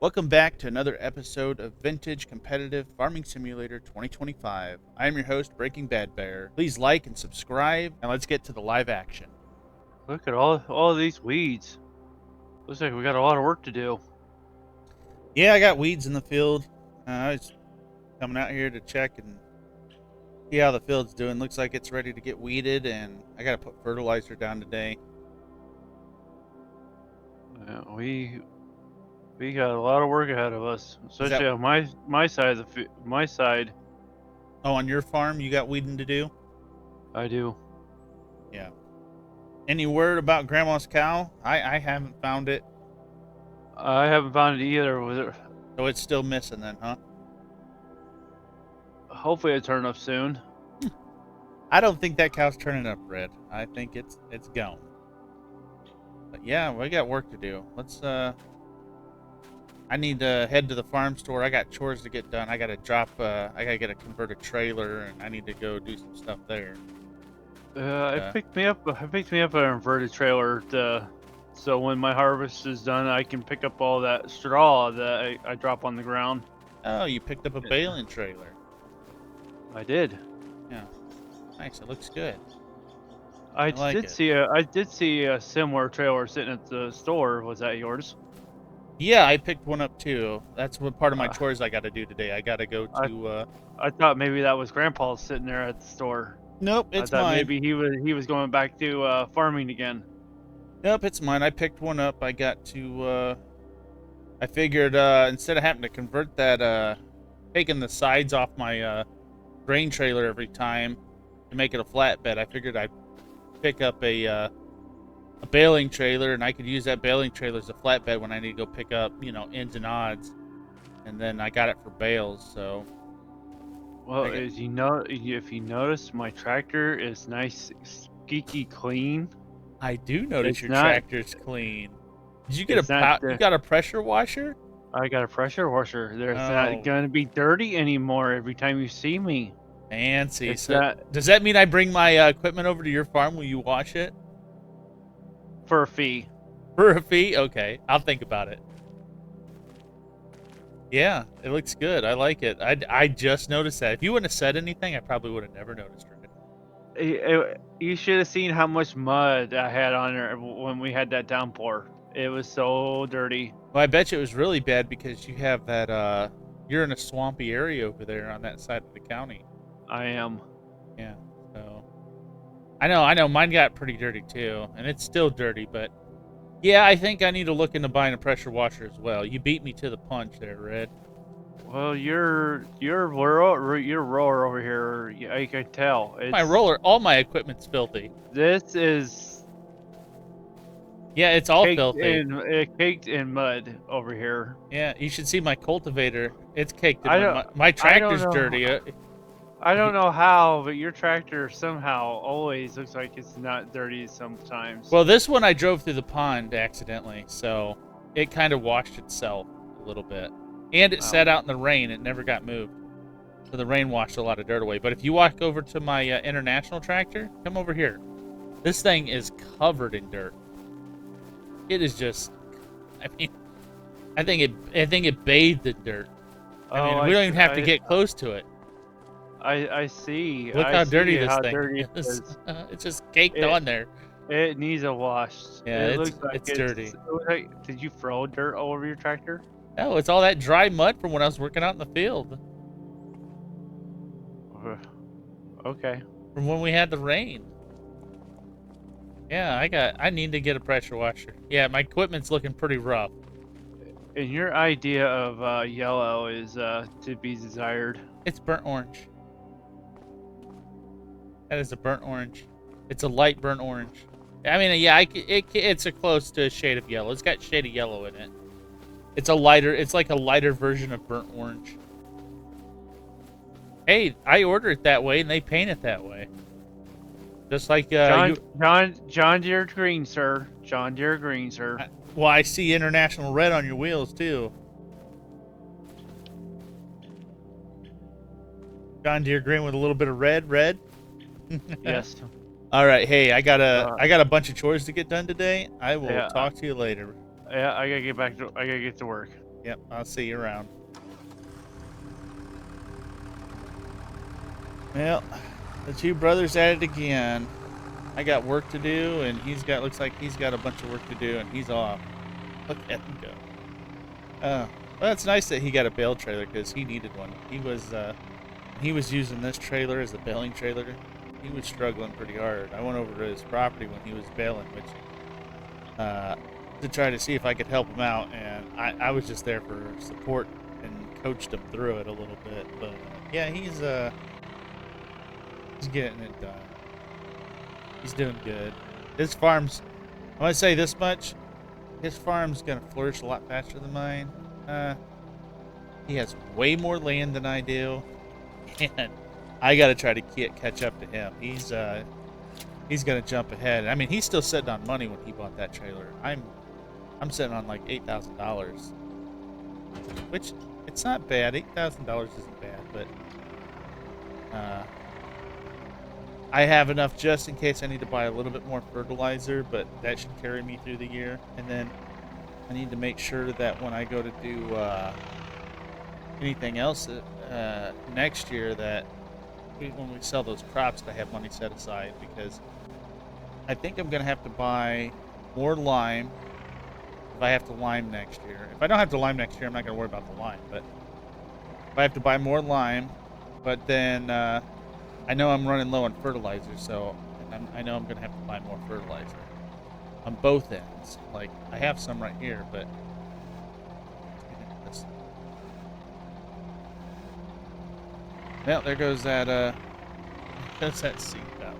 Welcome back to another episode of Vintage Competitive Farming Simulator 2025. I am your host, Breaking Bad Bear. Please like and subscribe, and let's get to the live action. Look at all of these weeds. Looks like we got a lot of work to do. Yeah, I got weeds in the field. I was coming out here to check and see how the field's doing. Looks like it's ready to get weeded, and I got to put fertilizer down today. We got a lot of work ahead of us, especially on my side of my side. Oh, on your farm, you got weeding to do? I do. Yeah. Any word about Grandma's cow? I haven't found it. I haven't found it either. So it's still missing then, huh? Hopefully it turn up soon. I don't think that cow's turning up red. I think it's gone. But yeah, we got work to do. Let's I need to head to the farm store. I got chores to get done. I gotta get a converted trailer, and I need to go do some stuff there. I picked me up an inverted trailer so when my harvest is done, I can pick up all that straw that I drop on the ground. Oh, you picked up a baling trailer. I did. Yeah, nice. It looks good. I did see a similar trailer sitting at the store. Was that yours? Yeah, I picked one up too. That's what part of my chores I got to do today. I got to go to. I thought maybe that was Grandpa sitting there at the store. Nope, it's I thought mine. maybe he was going back to farming again. Nope, it's mine. I picked one up. I got to. I figured instead of having to convert that, taking the sides off my grain trailer every time to make it a flatbed, I figured I'd pick up a baling trailer, and I could use that baling trailer as a flatbed when I need to go pick up, ends and odds. And then I got it for bales, so. Well, if you notice, my tractor is nice, squeaky clean. I do notice your tractor's clean. Did you get you got a pressure washer? I got a pressure washer. There's not going to be dirty anymore every time you see me. Fancy. Does that mean I bring my equipment over to your farm? Will you wash it? For a fee. For a fee? Okay. I'll think about it. Yeah, it looks good. I like it. I just noticed that. If you wouldn't have said anything, I probably would have never noticed it. You should have seen how much mud I had on there when we had that downpour. It was so dirty. Well, I bet you it was really bad because you have that, you're in a swampy area over there on that side of the county. I am. Yeah, so. I know, mine got pretty dirty too, and it's still dirty, but yeah, I think I need to look into buying a pressure washer as well. You beat me to the punch there, Red. Well, your roller over here, I can tell. My roller, all my equipment's filthy. This is. Yeah, it's all filthy. Caked in mud over here. Yeah, you should see my cultivator. It's caked in mud. My tractor's dirty. I don't know how, but your tractor somehow always looks like it's not dirty sometimes. Well, this one I drove through the pond accidentally, so it kind of washed itself a little bit. And it sat out in the rain. It never got moved. So the rain washed a lot of dirt away. But if you walk over to my international tractor, come over here. This thing is covered in dirt. It is just, I mean, I think it bathed in dirt. I mean, we don't even have to get close to it. I see. Look how dirty this thing is. It's just caked on there. It needs a wash. Yeah, it's dirty. Did you throw dirt all over your tractor? No, it's all that dry mud from when I was working out in the field. Okay. From when we had the rain. Yeah, I need to get a pressure washer. Yeah, my equipment's looking pretty rough. And your idea of yellow is to be desired. It's burnt orange. That is a burnt orange. It's a light burnt orange. I mean, yeah, it's a close to a shade of yellow. It's got shade of yellow in it. It's like a lighter version of burnt orange. Hey, I order it that way, and they paint it that way. Just like John Deere green, sir. John Deere green, sir. Well, I see international red on your wheels too. John Deere green with a little bit of red. Yes. All right. Hey, I got a bunch of chores to get done today. I will talk to you later. Yeah, I gotta get to work. Yep, I'll see you around. Well, the two brothers at it again. I got work to do, and looks like he's got a bunch of work to do, and he's off. Look at him go. Well, it's nice that he got a bale trailer because he needed one. He was using this trailer as a baling trailer. He was struggling pretty hard. I went over to his property when he was baling, to try to see if I could help him out, and I was just there for support and coached him through it a little bit. But yeah, he's getting it done. He's doing good. His farm's, I want to say this much, his farm's going to flourish a lot faster than mine. He has way more land than I do, and I got to try to catch up to him. He's going to jump ahead. I mean, he's still sitting on money when he bought that trailer. I'm sitting on like $8,000, which it's not bad. $8,000 isn't bad, but I have enough just in case I need to buy a little bit more fertilizer, but that should carry me through the year. And then I need to make sure that when I go to do anything else next year, that when we sell those crops, I have money set aside, because I think I'm going to have to buy more lime if I have to lime next year. If I don't have to lime next year, I'm not going to worry about the lime. But if I have to buy more lime, but then I know I'm running low on fertilizer, so I know I'm going to have to buy more fertilizer on both ends. Like, I have some right here, but well, there goes that seed outlet.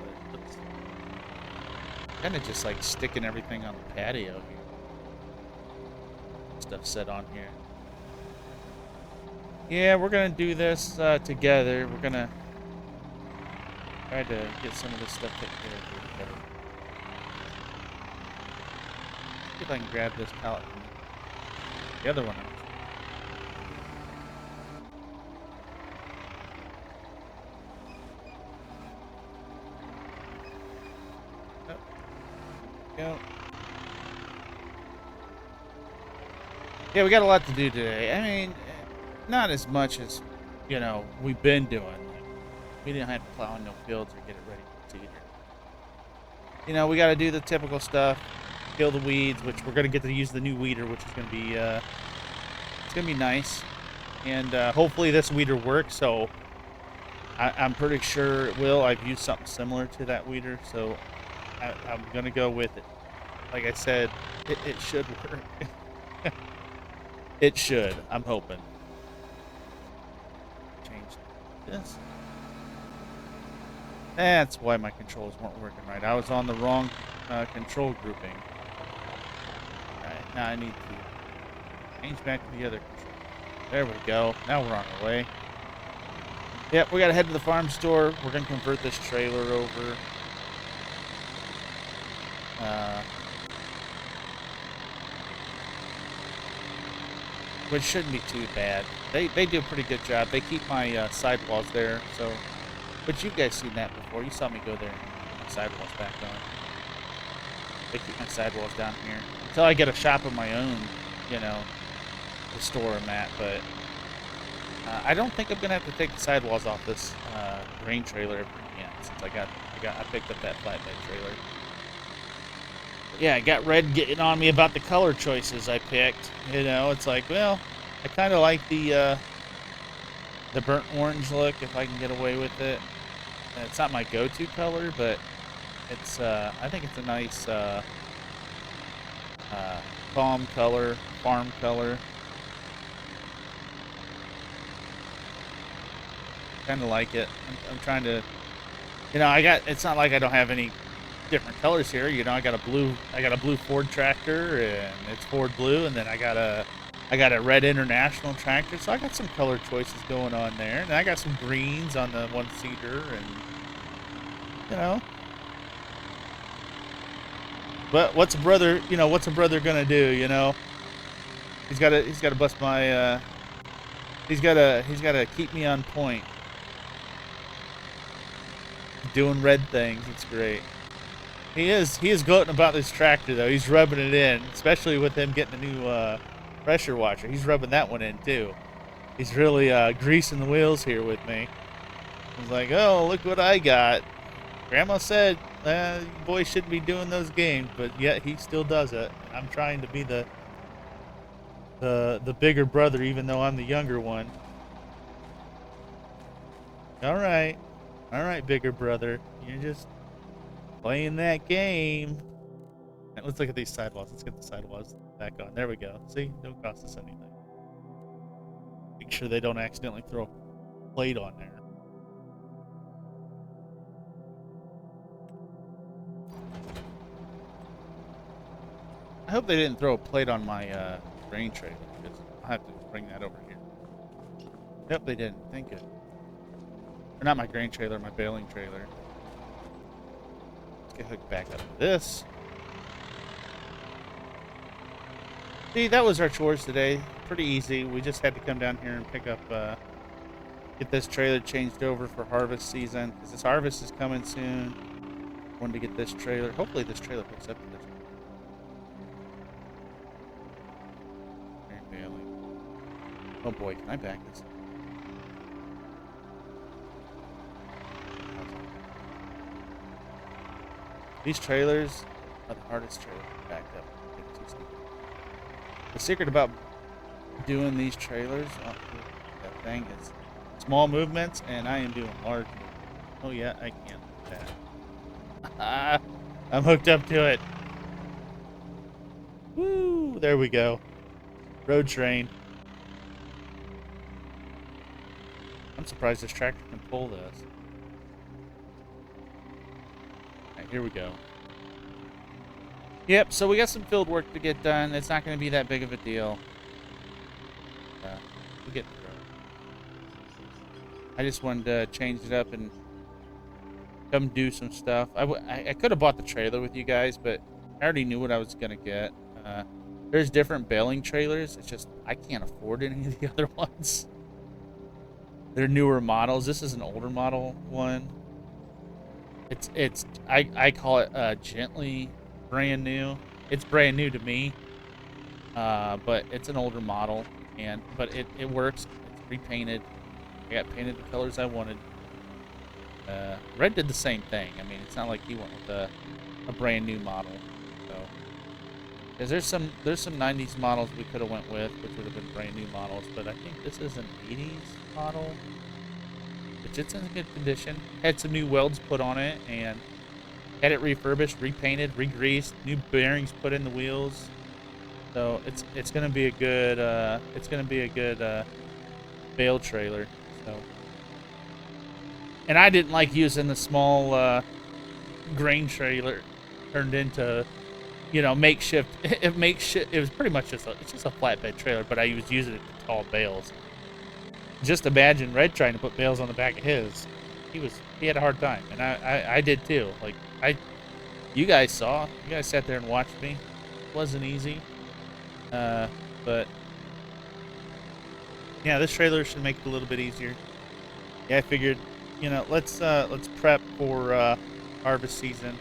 Kind of just like sticking everything on the patio here. Stuff set on here. Yeah, we're gonna do this together. We're gonna try to get some of this stuff taken care of here together. See if I can grab this pallet from the other one. Go. Yeah, we got a lot to do today. I mean, not as much as, we've been doing. We didn't have to plow in no fields or get it ready for seeder. We got to do the typical stuff, kill the weeds, which we're going to get to use the new weeder, which is going to be, it's going to be nice. And hopefully this weeder works, so I'm pretty sure it will. I've used something similar to that weeder, so I'm going to go with it. Like I said, it should work. It should. I'm hoping. Change this. That's why my controls weren't working right. I was on the wrong control grouping. Alright, now I need to change back to the other control. There we go. Now we're on our way. Yep, we gotta head to the farm store. We're gonna convert this trailer over. Which shouldn't be too bad. They do a pretty good job. They keep my sidewalls there, so. But you guys seen that before. You saw me go there and keep my sidewalls back on. They keep my sidewalls down here until I get a shop of my own, to store them at. But I don't think I'm gonna have to take the sidewalls off this grain trailer again, since I picked up that flatbed trailer. Yeah, I got Red getting on me about the color choices I picked. It's like, well, I kind of like the burnt orange look if I can get away with it. It's not my go-to color, but it's I think it's a nice palm color, farm color. Kind of like it. I'm trying to, it's not like I don't have any different colors here. I got a blue Ford tractor, and it's Ford blue, and then I got a red International tractor, so I got some color choices going on there, and I got some greens on the one-seater, and but what's a brother gonna do? He's gotta bust my he's gotta keep me on point, doing Red things. It's great. He is gloating about this tractor, though. He's rubbing it in, especially with him getting a new pressure washer. He's rubbing that one in too. He's really greasing the wheels here with me. He's like, oh, look what I got. Grandma said boy shouldn't be doing those games, but yet he still does it. I'm trying to be the bigger brother, even though I'm the younger one. All right, bigger brother. You're just playing that game. And let's look at these sidewalls. Let's get the sidewalls back on. There we go. See, don't cost us anything. Make sure they don't accidentally throw a plate on there. I hope they didn't throw a plate on my grain trailer, because I'll have to bring that over here. Yep, they didn't. Thank you. Or not my grain trailer, my baling trailer. Let's get hooked back up to this. See, that was our chores today. Pretty easy. We just had to come down here and pick up, get this trailer changed over for harvest season, because this harvest is coming soon. Wanted to get this trailer. Hopefully this trailer hooks up to this. Oh boy, can I back this up? These trailers are the hardest trailers to back up. The secret about doing these trailers, that thing is small movements, and I am doing large movements. Oh yeah, I can't do that. I'm hooked up to it. Woo! There we go. Road train. I'm surprised this tractor can pull this. Alright, here we go. Yep, so we got some field work to get done. It's not going to be that big of a deal. We'll get through it. I just wanted to change it up and come do some stuff. I could have bought the trailer with you guys, but I already knew what I was going to get. There's different baling trailers. It's just I can't afford any of the other ones. They're newer models. This is an older model one. I call it gently brand new. It's brand new to me, but it's an older model, but it works. It's repainted. I got painted the colors I wanted. Red did the same thing. I mean, it's not like he went with a brand new model. So, because there's some 90s models we could have went with, which would have been brand new models, but I think this is an 80s model, which it's in good condition. Had some new welds put on it, and had it refurbished, repainted, re-greased, new bearings put in the wheels. So it's gonna be a good bale trailer. So, and I didn't like using the small grain trailer turned into, makeshift. It was pretty much just a flatbed trailer, but I was using it to haul bales. Just imagine Red trying to put bales on the back of his. He had a hard time, and I did too. Like you guys sat there and watched me. It wasn't easy, but yeah, this trailer should make it a little bit easier. Yeah, I figured, let's prep for harvest season.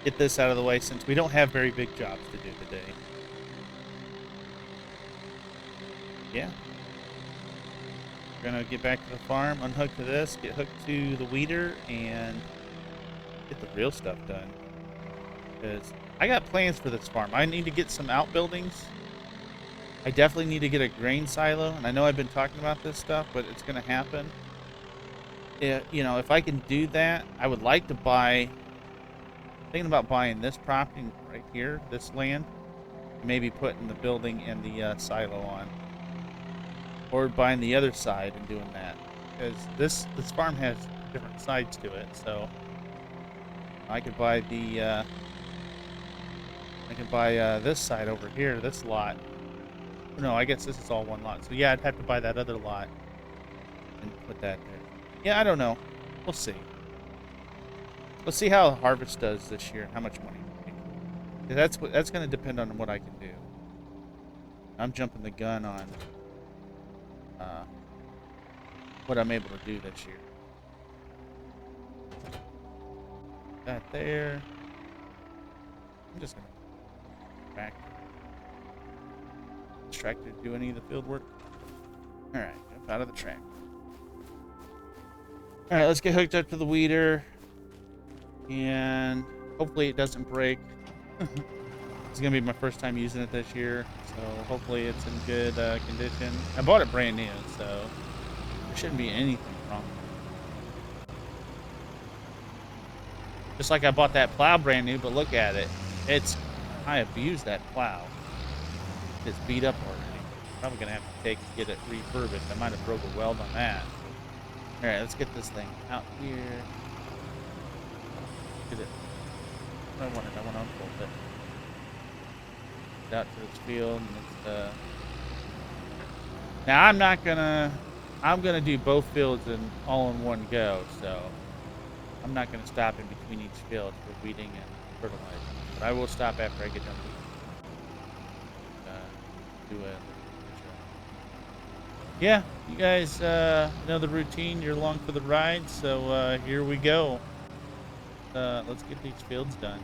Get this out of the way since we don't have very big jobs to do today. Yeah. We're gonna get back to the farm, unhook to this, get hooked to the weeder, and get the real stuff done. Because I got plans for this farm. I need to get some outbuildings. I definitely need to get a grain silo, and I know I've been talking about this stuff, but it's gonna happen. If I can do that, I would like to buy. Thinking about buying this property right here, this land, maybe putting the building and the silo on, or buying the other side and doing that, because this farm has different sides to it. So I could buy this side over here, this lot. No, I guess this is all one lot. So yeah, I'd have to buy that other lot and put that there. Yeah, I don't know. We'll see. Let's see how harvest does this year and how much money we make. That's going to depend on what I can do. I'm jumping the gun on what I'm able to do this year. That there. I'm just going to back. tractor to do any of the field work. All right, jump out of the tractor. All right, let's get hooked up to the weeder, and hopefully it doesn't break. It's gonna be my first time using it this year, so hopefully it's in good condition. I bought it brand new, so there shouldn't be anything wrong. Just like I bought that plow brand new, but look at it. I abused that plow. It's beat up already. Probably gonna have to get it refurbished. I might have broke a weld on that. All right, let's get this thing out here. Get it. I want to unfold it. Out to this field, and it's now I'm gonna do both fields all in one go, so I'm not gonna stop in between each field for weeding and fertilizing, but I will stop after I get done weeding. Do it. Yeah, you guys know the routine. You're along for the ride, so here we go. Let's get these fields done.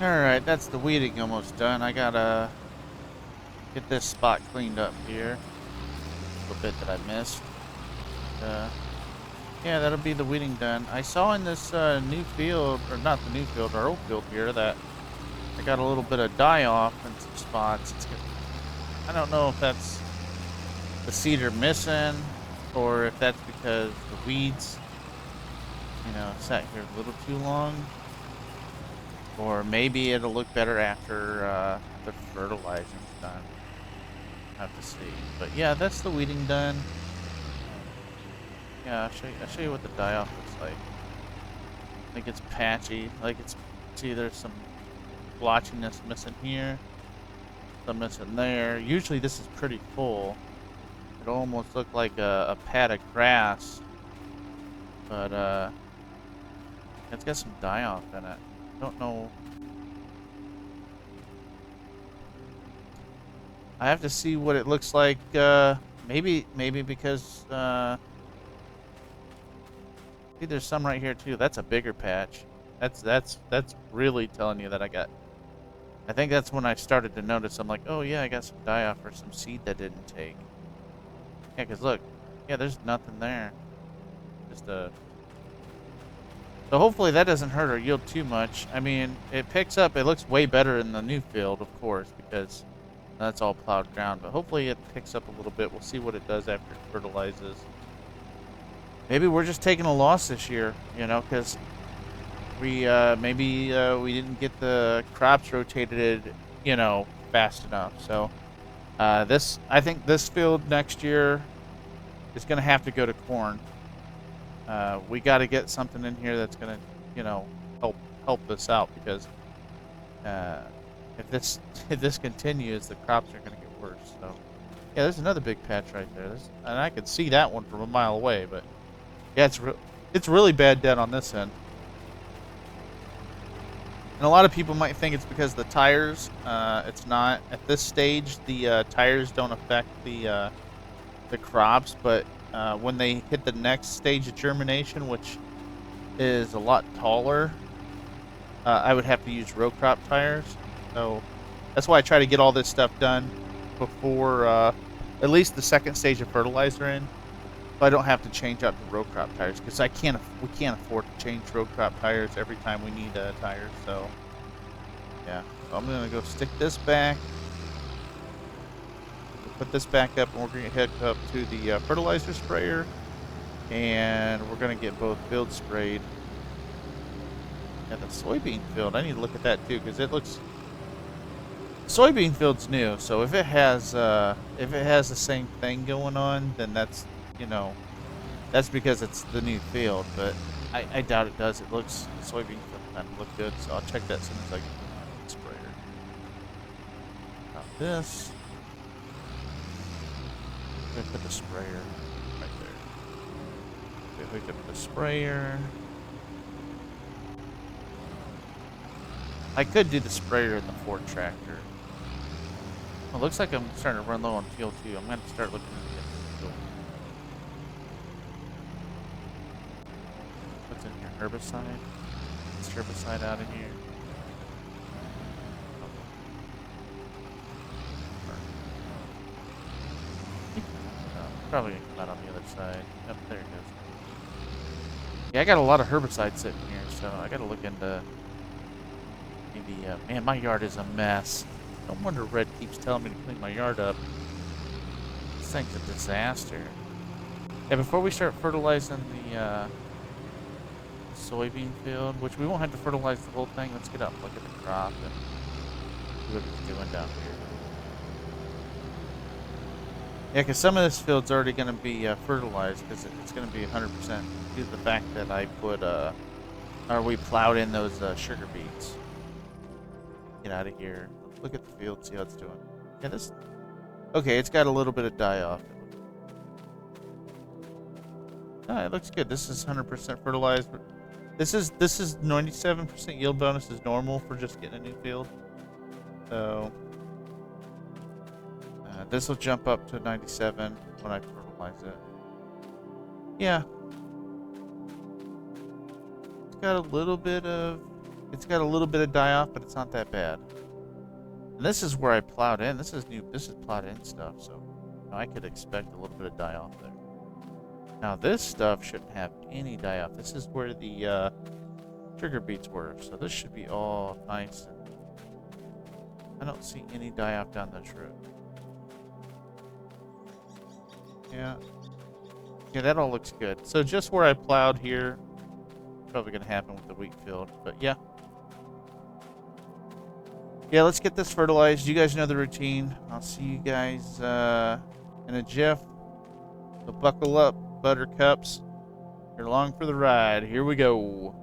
Alright, that's the weeding almost done. I gotta get this spot cleaned up here. A little bit that I missed. Yeah, that'll be the weeding done. I saw in this new field, or not the new field, our old field here, that I got a little bit of die off in some spots. I don't know if that's the cedar missing, or if that's because the weeds, sat here a little too long. Or maybe it'll look better after the fertilizing's done. Have to see. But yeah, that's the weeding done. Yeah, I'll show you what the die-off looks like. I think it's patchy. See, there's some blotchiness missing here. Some missing there. Usually this is pretty full. It almost looked like a pad of grass. But it's got some die-off in it. Don't know. I have to see what it looks like. Maybe because see, there's some right here too. That's a bigger patch. That's really telling you that I think that's when I started to notice. I'm like, oh yeah, I got some die-off or some seed that didn't take. Yeah, cause look, yeah, there's nothing there. Just a. So hopefully that doesn't hurt our yield too much. I mean, it picks up. It looks way better in the new field, of course, because that's all plowed ground. But hopefully it picks up a little bit. We'll see what it does after it fertilizes. Maybe we're just taking a loss this year, because we maybe we didn't get the crops rotated, fast enough. So I think this field next year is going to have to go to corn. We got to get something in here that's going to, help this out, because if this continues, the crops are going to get worse. So yeah, there's another big patch right there. And I could see that one from a mile away, but yeah, it's really bad dead on this end. And a lot of people might think it's because of the tires. It's not. At this stage, the tires don't affect the crops, but when they hit the next stage of germination, which is a lot taller, I would have to use row crop tires. So that's why I try to get all this stuff done before at least the second stage of fertilizer in. So I don't have to change out the row crop tires, because we can't afford to change row crop tires every time we need tires. So yeah, so I'm gonna go stick this back. Put this back up, and we're going to head up to the fertilizer sprayer, and we're going to get both fields sprayed. And the soybean field, I need to look at that too, because it looks. Soybean field's new, so if it has the same thing going on, then that's that's because it's the new field. But I doubt it does. It looks, the soybean field kind of look good, so I'll check that as soon as I get the sprayer. Got this. I'm going to put the sprayer right there. Okay, hook up the sprayer. I could do the sprayer in the Ford tractor. Well, looks like I'm starting to run low on fuel too. I'm going to start looking at the fuel. What's in here? Herbicide? Is herbicide out of here? Probably not on the other side. Up there it goes. Yeah, I got a lot of herbicide sitting here, so I got to look into maybe. Man, my yard is a mess. No wonder Red keeps telling me to clean my yard up. This thing's a disaster. Yeah, before we start fertilizing the soybean field, which we won't have to fertilize the whole thing. Let's get up, look at the crop, and see what it's doing down here. Yeah, because some of this field's already going to be fertilized, because it's going to be 100% due to the fact that I put, or we plowed in those sugar beets. Get out of here. Look at the field, see how it's doing. Yeah, okay, it's got a little bit of die-off. Oh, it looks good. This is 100% fertilized. This is 97% yield bonus is normal for just getting a new field. So this will jump up to 97 when I fertilize it. Yeah. It's got a little bit of It's got a little bit of die off, but it's not that bad. And this is where I plowed in. This is new. This is plowed in stuff, so I could expect a little bit of die off there. Now this stuff shouldn't have any die off. This is where the trigger beads were, so this should be all nice. I don't see any die off down this road. Yeah. Yeah, that all looks good. So just where I plowed here, probably going to happen with the wheat field, but yeah. Yeah, let's get this fertilized. You guys know the routine. I'll see you guys in a jiff. So buckle up, buttercups. You're along for the ride. Here we go.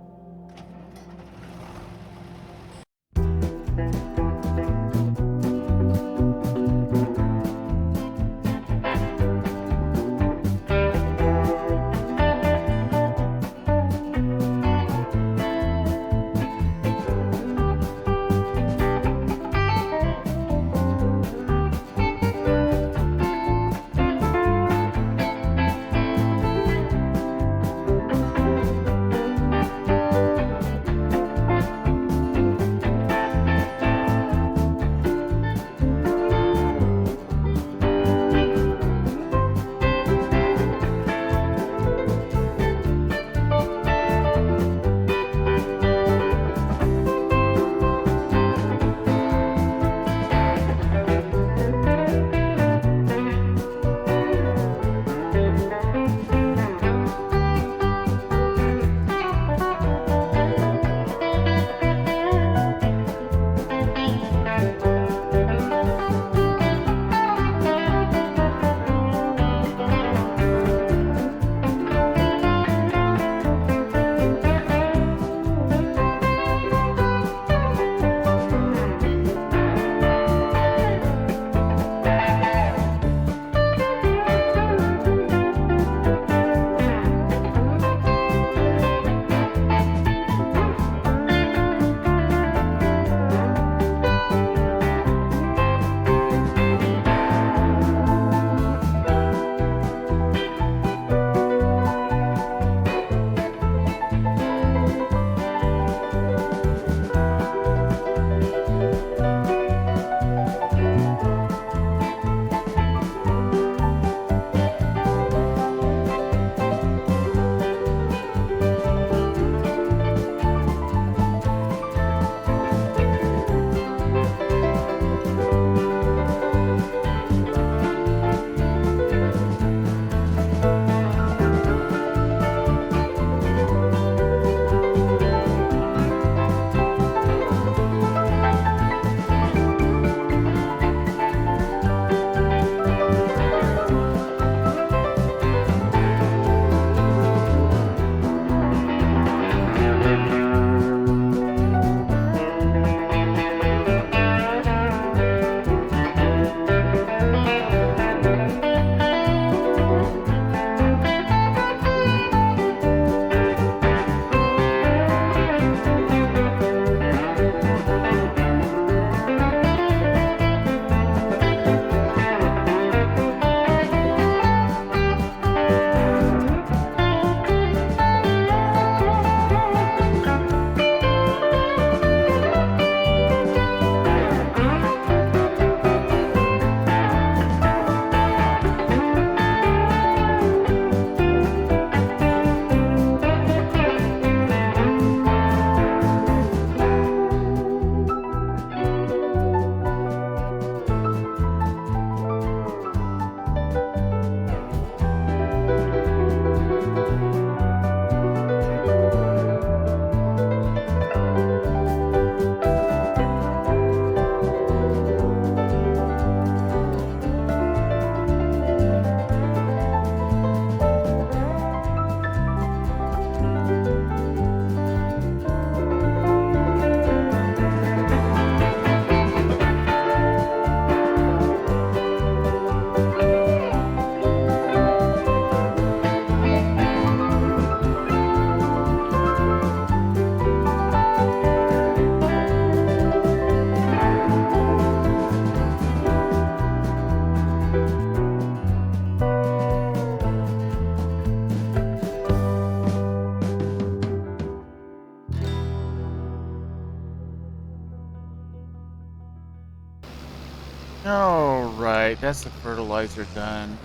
All right, that's the fertilizer done.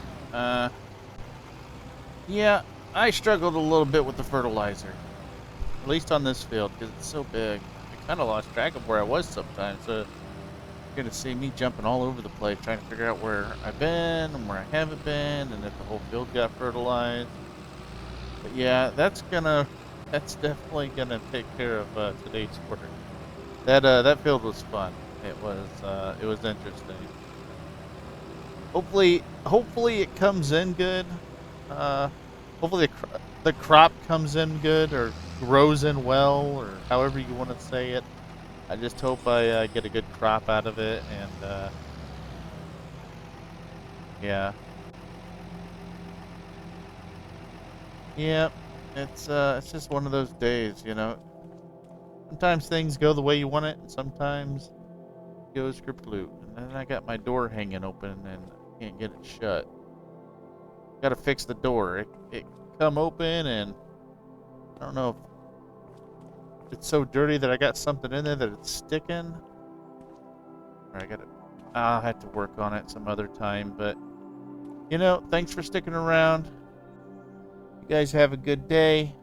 Yeah, I struggled a little bit with the fertilizer. At least on this field, because it's so big. I kind of lost track of where I was sometimes, so you're going to see me jumping all over the place trying to figure out where I've been and where I haven't been and if the whole field got fertilized. But yeah, that's definitely gonna take care of today's work. That field was fun. It was interesting. Hopefully it comes in good. Uh, hopefully the crop comes in good or grows in well or however you want to say it. I just hope I get a good crop out of it and yeah. Yeah, it's just one of those days, you know. Sometimes things go the way you want it, and sometimes it goes kerploot. And then I got my door hanging open and I can't get it shut. Got to fix the door. It come open and I don't know if it's so dirty that I got something in there that it's sticking. Or I'll have to work on it some other time. But you know, thanks for sticking around. You guys have a good day.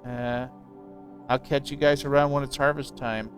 I'll catch you guys around when it's harvest time.